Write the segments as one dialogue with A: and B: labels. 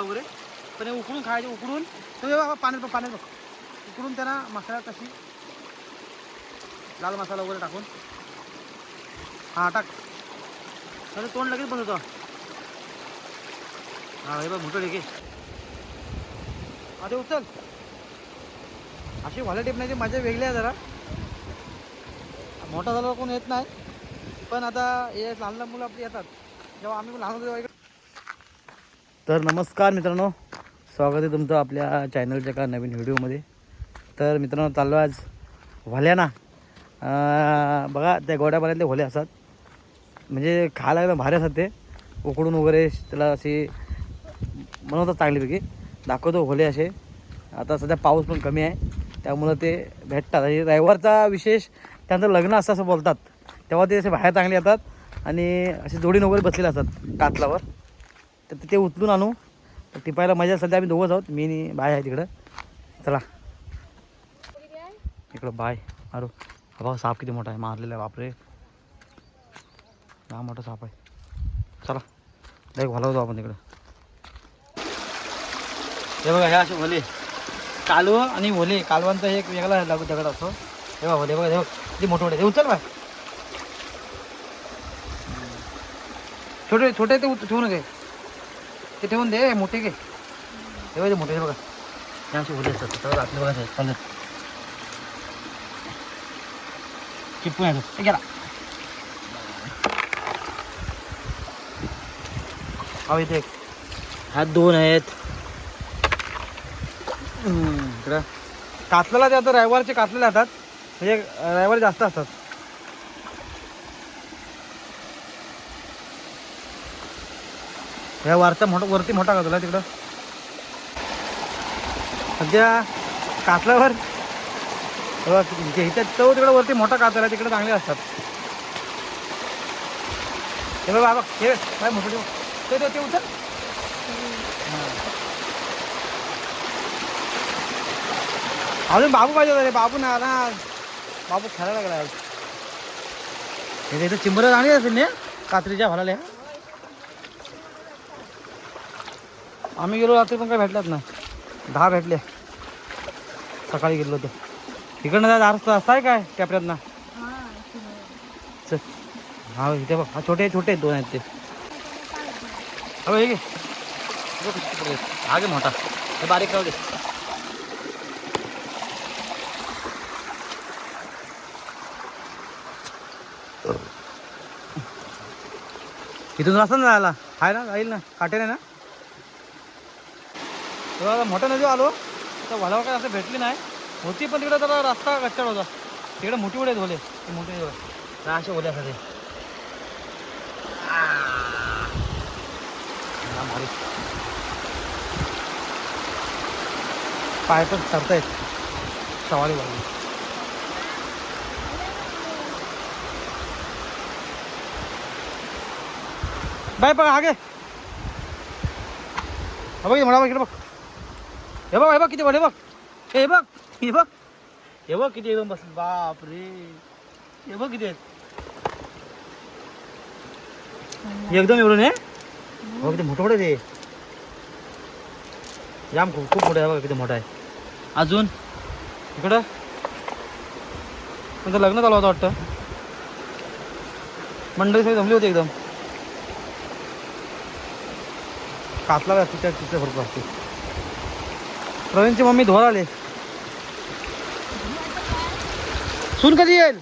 A: वगैरे पण हे उकडून खायचे. उकडून तर बाबा पाण्यात पाण्यात बघ उकडून त्यांना मसाला कशी लाल मसाला वगैरे टाकून हां टाक तर तोंड लगेच बंद होतं. हां हे बघ मोठं ठीक आहे. अरे उचल अशी व्हायला टिपण्याची मजा वेगळी आहे. जरा मोठा झाल्यावर कोण येत नाही पण आता हे लहान लहान मुलं आपली येतात. जेव्हा आम्ही लहान होतो तेव्हा. तर नमस्कार मित्रांनो, स्वागत आहे तुमचं आपल्या चॅनलच्या एका नवीन व्हिडिओमध्ये. तर मित्रांनो चाललो आज व्हाल्या बघा त्या गोड्यापर्यंत व्हाले असतात म्हणजे खायला एकदम भारी असतात. ते उकडून वगैरे त्याला असे बनवतात चांगलीपैकी. दाखवतो व्हाले असे. आता सध्या पाऊस पण कमी आहे त्यामुळं ते भेटतात. आणि रविवारचा विशेष त्यांचं लग्न असतं असं बोलतात तेव्हा ते असे बाहेर चांगले येतात आणि असे जोडीने वगैरे बसलेले असतात कातलावर. तर ते उचलून आणू टिपायला मजा. सध्या आम्ही दोघंच आहोत, मी आणि बाय आहे तिकडं. चला इकडं बाय. अरे बाबा साप किती मोठा आहे, मारलेला आहे बापरे. हा मोठा साप आहे. चला डायरेक्ट व्हाला होतो आपण तिकडं. हे बघा ह्या असे भले कालव आणि भोले. कालवांचा एक वेगळा लागू दगड असतो. हे बघा भले बघा हे बघ किती मोठे मोठे. उचल बाय छोटे छोटे ते ठेवू नये ते ठेवून दे. मोठे घे हे बघा मोठे. हे बघा हे असे भोले असतात. तर आपले बघा चालत चिपकून येतो. ते गेला हा इथे एक ह्यात दोन आहेत. इकडं कातल्याला ते आता रविवारचे कातलेले जातात म्हणजे रविवार जास्त असतात. ह्या वारचा मोठा वरती मोठा कातला तिकडं सध्या कातल्यावर इथे तो तिकडं वरती मोठा कातला तिकडे चांगले असतात. हे बघा बाबा हे काय मोठं ते उचल. अजून बाबू पाहिजे होता रे. बाबू ना आला. बाबू खेळायला लागला. इथं चिंबर चांगली असेल ना कात्रीच्या भालाल्या. आम्ही गेलो रात्री पण काय भेटलात ना. 10 भेटले. सकाळी गेलो होतो इकडनं जायचं रस्ता आहे काय कॅपऱ्यात ना. चल हा इथे बघ हा छोटे छोटे दोन आहेत ते. हे घे हा गे मोठा. हे बारीक राहू दे. इथून रस्ता ना जायला आहे ना. जाईल ना काटेने ना. तेव्हा मोठ्या नदी आलो तर भलावर काय असं भेटली नाही होती. पण तिकडे जरा रस्ता कच्चाड होता. तिकडे मोठी ओढे धोले मोठे असे ओले असतात. पाय पण चढतायत सवारी लागली. बाय बघा हा गे बघ म्हणा इकडे बघ. हे बघ हे बघ किती बघ. हे बघ हे बघ हे बघ हे बघ किती एकदम बस. बाप रे हे बघ किती आहेत एकदम एवढं नाही. हो किती मोठं मोठं ते जाम खूप खूप मोठं आहे. बघा किती मोठं आहे. अजून इकडं तुमचं लग्न चालू होतं वाटतं. मंडळी सगळी जमली होती एकदम. कातला तिच्या तिच्या भरपूर असते. प्रवीणची मम्मी धुवायला आले. सून कधी येईल.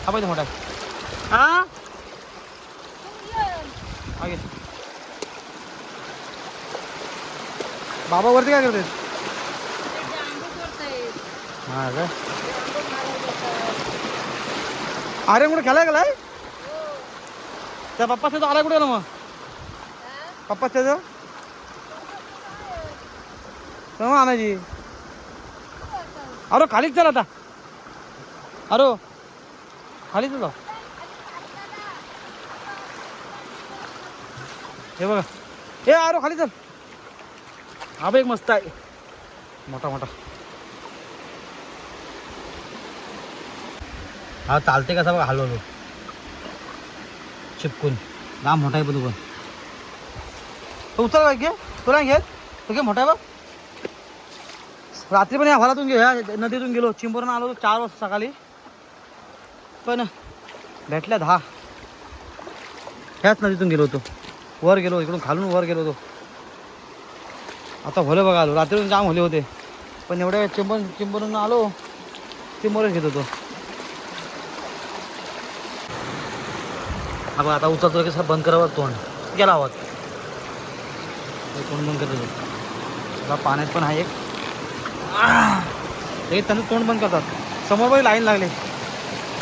A: हा पाहिजे मोठा हा बाबा वरती काय करते. हा का अरे कुठे खेळायला गेलाय. त्या पप्पाच तो आला कुठे ना मग. पप्पाच त्याचं केव्हा आणायची. अरे खालीच चल आता. अरे खालीच जाऊ. हे बघा हे अरे खाली चल. हा बघ एक मस्त आहे मोठा मोठा. हा चालते कसा बघा हलवलो चिपकून. लांब मोठा आहे पण तू पण उचल काय घे तुला घेत. तो काय मोठा आहे बघ. रात्री पण या भालातून ह्या नदीतून गेलो, चिंबरून आलो 4 वाजता सकाळी, पण भेटल्या 10. ह्याच नदीतून गेलो होतो, वर गेलो, इकडून खालून वर गेलो होतो. आता भले बघा आलो, रात्रीतून जाम होले होते, पण एवढ्या चिंबरून आलो, चिंबरच घेत होतो. हा बघा आता उचलतो कसं बंद करावं तोंड, गेला आवाज, तोंड बंद करतो. पाण्यात पण आहे एक त्यांचं तोंड बंद करतात. समोर पण लाईन लागले.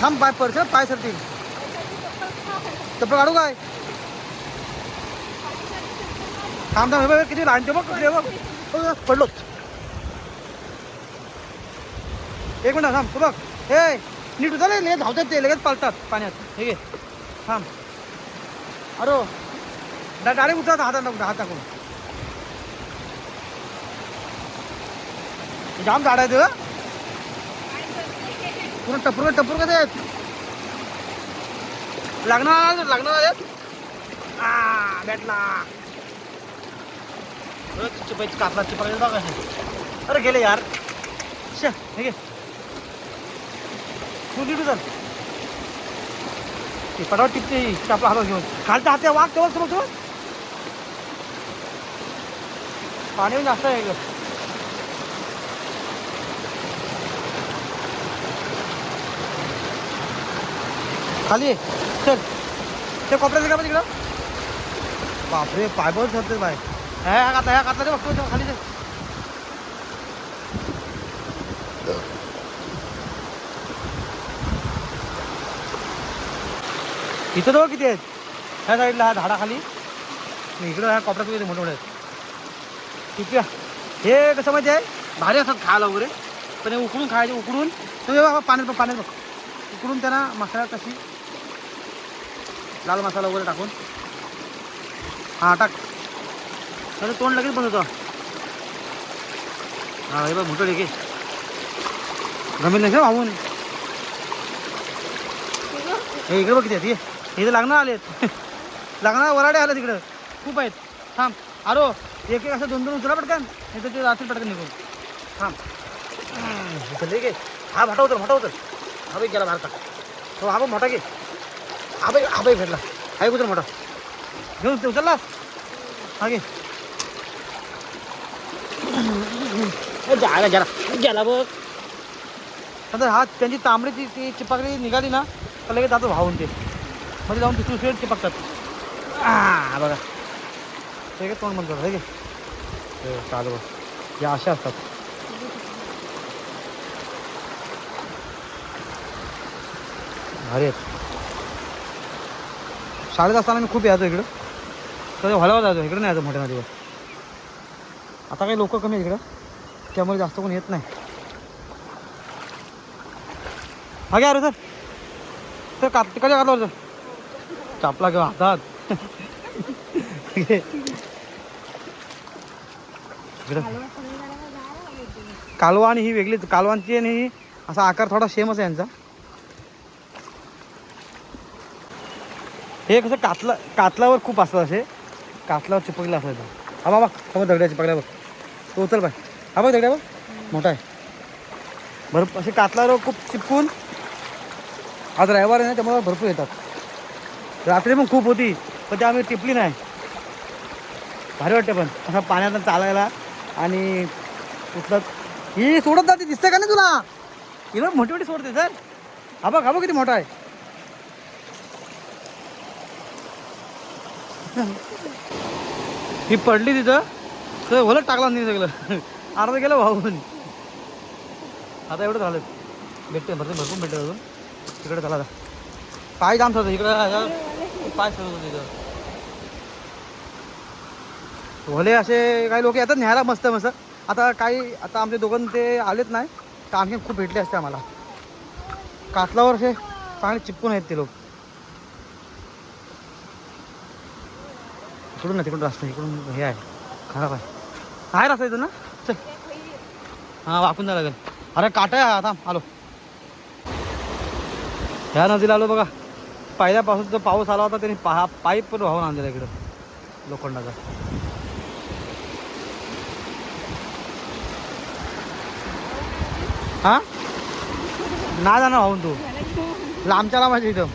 A: थांब, पाय पडશે पाय सरतील. चप्पल काढू काय? थांब थांब, हे किती लाईन ते बघ, बघ पडलोच. एक मिनिट थांब, तू बघ, हे नीट उचल, लगेच धावतात ते, लगेच पालतात पाण्यात. हे घे थांब. अरे डायरेक्ट उचलत हात टाकून. जाम झाड आहे ते, पूर्ण टपूर कसं आहेत. लागणार भेटला. चिपायची कापला, चिपायचं बघा. अरे गेले यार. हे घे तू नीट उचल. पटावर टिपते आपला हातात घेऊन, खालच्या हात वाघ तेव्हा समोर पाणी जास्त आहे ग. खाली चल, ते कोपऱ्यात का तिकडं. बापरे, पाय बघ धरते बाय. ह्या कातला ते बघतो खाली ते. इथं जवळ किती आहेत? ह्या साईडला ह्या झाडाखाली, इकडं ह्या कोपऱ्यात किती मोठे मोठे आहेत. ठीक आहे, हे कसं माहिती आहे, भारी असतात खायला वगैरे, पण हे उकडून खायचे. उकडून तुम्ही बाबा पाण्यात बघ, उकडून त्यांना मसाला कशी लाल मसाला वगैरे टाकून, हां टाक, तर तोंड लगेच बंद होतं. हां हे बघ मोठं घे, जमीन नाही वाहून. हे इकडे बघ किती आहेत, हे तर लागणार आलेत. लागणार वराडे आले तिकडं खूप आहेत. थांब, अरो एक असं 2-2 उचला पटकन, नाही तर ते रात्री पटकन निघून. थांब उचल घे. हा मोठा उचल, हा बाई गेला भारता. हो हा बघ मोठा घे. हा बाई भेटला. हा उचल मोठा घेऊन उचललास. हा घे. गेला बघ. नंतर हा त्यांची तांबडीची ती चिपकली निघाली ना, तर लगेच जातो भावून ते मध्ये जाऊन दुसरी चिपकतात. बघा ते तोंड बंद करतात. हे घे चालू बघ, या अशा असतात. अरे शाळेत असताना मी खूप यायचो इकडं, तर व्हायला जायचो. इकडं नाही यायचो मोठ्या नदीवर. आता काही लोक कमी आहेत इकडं, त्यामुळे जास्त कोण येत नाही. हा घ्या अरे सर, तर तिकडे घातलं सर, चापला किंवा हातात. कालवा आणि ही वेगळीच, कालवांची आणि ही असा आकार थोडा सेमच आहे यांचा. हे कसं कातलावर खूप असतं, असे कातलावर चिपकले असायचं. हा बाबा हा बघ दगड्या चिपकल्या बघ, तो उचल बाय. हा बघ दगड्या बघ मोठा आहे भरपूर. असे कातलावर खूप चिपकून, आज रविवार आहे ना त्यामुळे भरपूर येतात. रात्री पण खूप होती, पण ते आम्ही टिपली नाही. भारी वाटते पण असं पाण्यात चालायला. आणि उचलत ही सोडत जाते, दिसतं का नाही तुला? हिला मोठी सोडते सर. हा बघ किती मोठा आहे. ही पडली तिथं तर ओलट टाकला नाही सगळं, अर्ध गेलं वाहून. आता एवढं झालं, भेटते भरपूर भेटते अजून. तिकडे झाला पाय जाम होतं इकडं, पाय सरत होते तिथं. भले असे काही लोक येतात न्यायला मस्त. आता आमचे दोघं ते आलेत नाही, तर आणखी खूप भेटले असते आम्हाला. कातलावर असे चांगले चिपकून आहेत ते लोक. इकडून ना तिकडून रस्ता, इकडून हे आहे खराब आहे रस्ता इथून ना. चल हां वाकून जायला लागेल. अरे काटा आहे आता, आलो ह्या नदीला आलो बघा. पहिल्यापासून जो पाऊस आला होता त्यांनी पाईप पण वाहून आणलेला इकडं लोखंडाचा. हा ना जाणार भाऊन तू लांबच्याला माझ्या इथं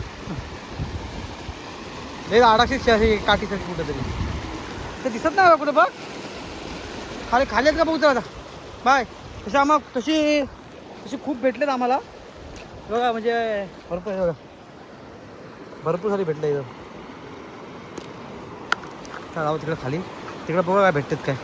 A: लई आडाक्षी अशी काठीसाठी कुठं तरी ते दिसत नाही कुठं बघ खाली खाली आहेत का बघू आता बाय तशी आम्हाला तशी खूप भेटलेत आम्हाला बघा म्हणजे भरपूर आहे बघा भरपूर सारी भेटलं इथं जाऊ तिकडे खाली तिकडे बघा काय भेटतात काय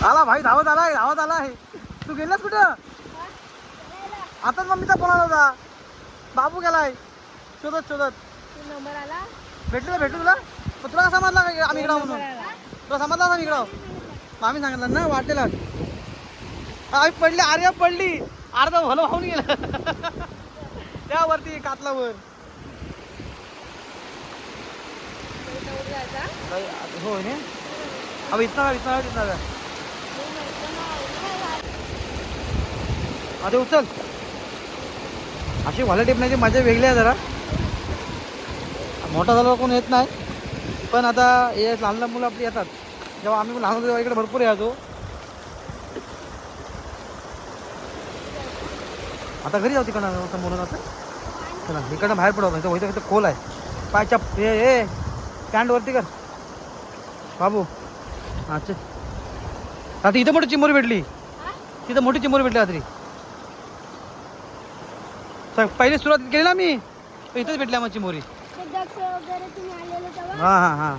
A: आला भाई धावत आलाय तू गेलास कुठं आताच मम्मीचा फोन आला होता बाबू गेलाय शोधत
B: नंबर आला
A: भेटू तुला पण तुला समजला का आम्ही इकडं म्हणून तुला समजला आम्ही इकडं आम्ही सांगितलं ना वाटेला आम्ही पडली आर्या पडली अर्धा भलं वाहून गेलं त्यावरती कातलावर हो ने अब इतना आता उचल अशी वाला टिपण्याची मजा वेगळी आहे जरा मोठा झाल्यावर कोण येत नाही पण आता हे लहान लहान मुलं आपली येतात जेव्हा आम्ही लहान होतो तेव्हा इकडे भरपूर यायचो आता घरी जाऊ तिकडं समोरून आता चला इकडं बाहेर पडव नाही तर इथं खोल आहे पायच्या हे स्टँड वरती कर बाबू अच्छा आता इथं मोठी चिंबोरी भेटली तिथं मोठी चिंबोरी भेटली रात्री पहिली सुरुवात केली ना मी इथंच भेटली आम्हाला चिंबोरी हां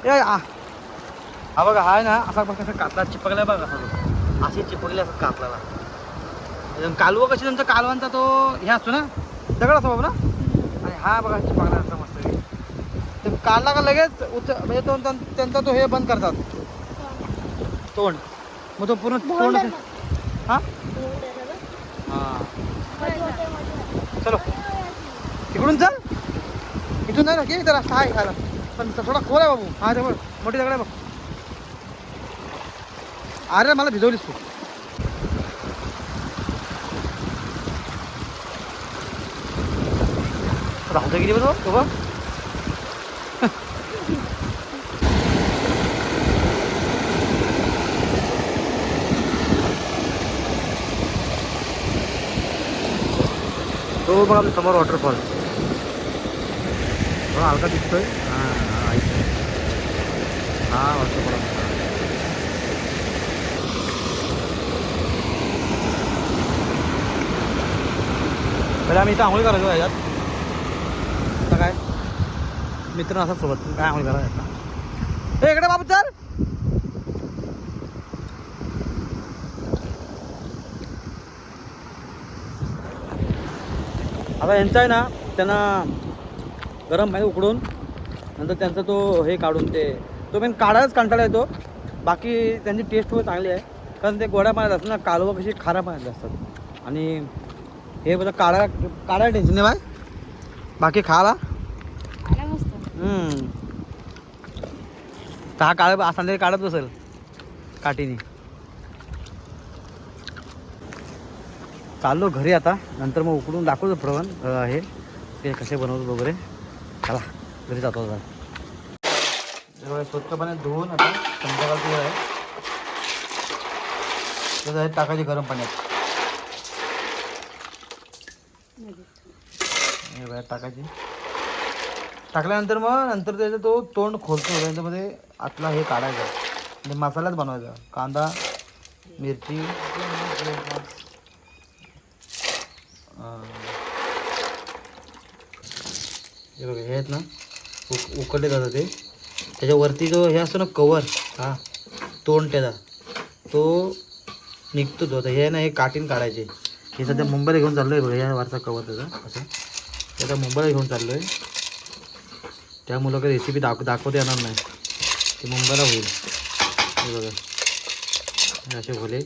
A: ए हा बघा हा ना असा बघा कसं कातला चिपकलाय बघा असा अशी चिपकली असं कातलाला कालवं कशी त्यांचा कालवांचा तो हे असतो ना दगड असतो बाबा ना आणि हा बघा चिपकला असं मस्त ते काढला का लगेच म्हणजे तो त्यांचा तो हे बंद करतात तोंड मग तो पूर्ण तोंड हां हां चलो तिकडून चल इथून नाही ना की इथं रस्ता आहे खायला पण थोडा खोल आहे बाबू हा ते बघ मोठी दगड आहे बघ अरे मला भिजवलीस तू राहतो किती बघ तो बघ तो बघा समोर वॉटरफॉल हो हलका दिसतोय हा वॉटरफॉल पहिले आम्ही इथं आंघोळी करायचो याच्यात आता काय मित्र असतात सोबत काय आंघोळी करायचं इकडे बाबू चल आता यांचा आहे ना त्यांना गरम पाणी उकडून नंतर त्यांचा तो हे काढून तो पण काढायलाच कंटाळा येतो बाकी त्यांची टेस्ट पण चांगली आहे कारण ते गोड्या पाण्यात असतात ना कालवं कशी खाऱ्या पाण्यात असतात आणि हे बघा काढायला टेन्शन नाही बाय बाकी खायला तर हा काळ असताना काढत बसेल काठीने चाललो घरी आता नंतर मग उकडून दाखवतो प्रवण हे ते कसे बनवतो वगैरे चला घरी जातो आता स्वच्छपणे धुवून आता संध्याकाळची आहे त्याचं टाकायचे गरम पाण्यात हे बाहेर टाकायची टाकल्यानंतर मग नंतर त्याचा तो तोंड खोलतो त्याच्यामध्ये आतला हे काढायचा म्हणजे मसालाच बनवायचा. कांदा मिरची हे बघा हे आहेत ना उकडले जातं ते. त्याच्यावरती जो हे असतो ना कवर हा तोंड त्याचा तो निघतो तो. आता हे ना हे काटीन काढायचे. हे सध्या मुंबईला घेऊन चाललो आहे बघा या वरचा कवर त्याचा असं त्याचा मुंबईला घेऊन चाललो आहे. त्यामुळं काही रेसिपी दाखवता येणार नाही ते मुंबईला होईल. हे बघा हे असे भले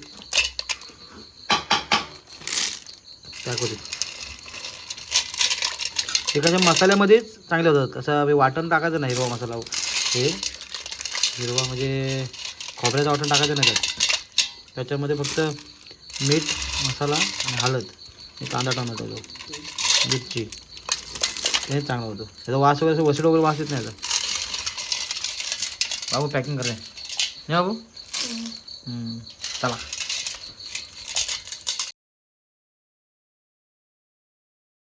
A: दाखवते ते कशा मसाल्यामध्येच चांगले होतात. असं वाटण टाकायचं नाही हिरवा मसाला. हे हिरवा म्हणजे खोबऱ्याचं वाटण टाकायचं नाही त्याच्यामध्ये फक्त मीठ मसाला आणि हळद आणि कांदा टोमॅटो मिरची हे चांगलं होतं. त्याचा वास वगैरे वसड वगैरे वास येत नाही याचा. बाबू पॅकिंग कर रे बाबू चला.